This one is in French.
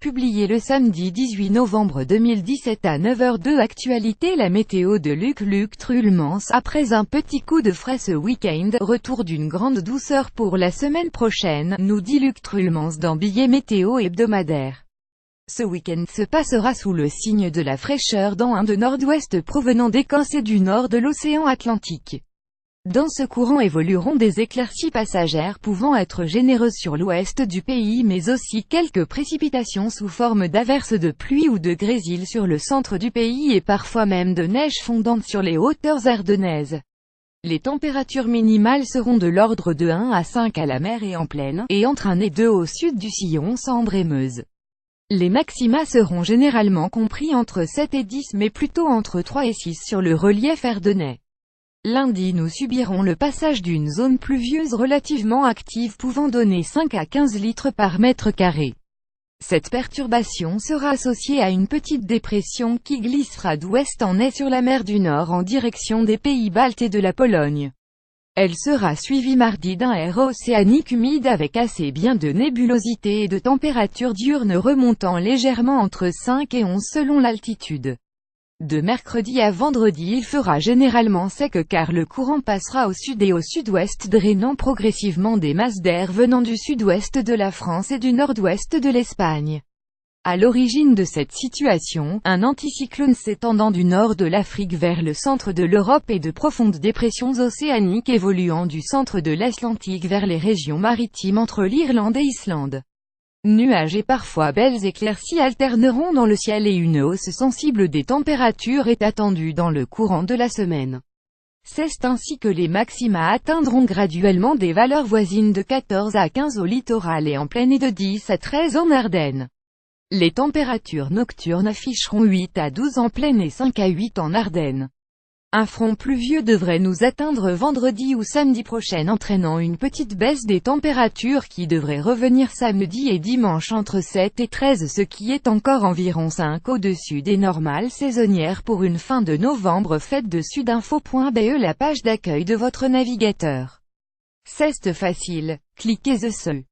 Publié le samedi 18 novembre 2017 à 9h02. Actualité. La météo de Luc Trulmans. Après un petit coup de frais ce week-end, retour d'une grande douceur pour la semaine prochaine, nous dit Luc Trulmans dans Billet météo hebdomadaire. Ce week-end se passera sous le signe de la fraîcheur dans un de nord-ouest provenant des coins et du nord de l'océan Atlantique. Dans ce courant évolueront des éclaircies passagères pouvant être généreuses sur l'ouest du pays mais aussi quelques précipitations sous forme d'averses de pluie ou de grésil sur le centre du pays et parfois même de neige fondante sur les hauteurs ardennaises. Les températures minimales seront de l'ordre de 1 à 5 à la mer et en plaine, et entre 1 et 2 au sud du sillon Sambre et Meuse. Les maxima seront généralement compris entre 7 et 10 mais plutôt entre 3 et 6 sur le relief ardennais. Lundi, nous subirons le passage d'une zone pluvieuse relativement active pouvant donner 5 à 15 litres par mètre carré. Cette perturbation sera associée à une petite dépression qui glissera d'ouest en est sur la mer du Nord en direction des pays baltes et de la Pologne. Elle sera suivie mardi d'un air océanique humide avec assez bien de nébulosité et de températures diurnes remontant légèrement entre 5 et 11 selon l'altitude. De mercredi à vendredi, il fera généralement sec car le courant passera au sud et au sud-ouest drainant progressivement des masses d'air venant du sud-ouest de la France et du nord-ouest de l'Espagne. À l'origine de cette situation, un anticyclone s'étendant du nord de l'Afrique vers le centre de l'Europe et de profondes dépressions océaniques évoluant du centre de l'Atlantique vers les régions maritimes entre l'Irlande et Islande. Nuages et parfois belles éclaircies alterneront dans le ciel et une hausse sensible des températures est attendue dans le courant de la semaine. C'est ainsi que les maxima atteindront graduellement des valeurs voisines de 14 à 15 au littoral et en plaine et de 10 à 13 en Ardennes. Les températures nocturnes afficheront 8 à 12 en plaine et 5 à 8 en Ardennes. Un front pluvieux devrait nous atteindre vendredi ou samedi prochain entraînant une petite baisse des températures qui devrait revenir samedi et dimanche entre 7 et 13 ce qui est encore environ 5 au-dessus des normales saisonnières pour une fin de novembre. Faites de sudinfo.be la page d'accueil de votre navigateur. C'est facile, cliquez dessus.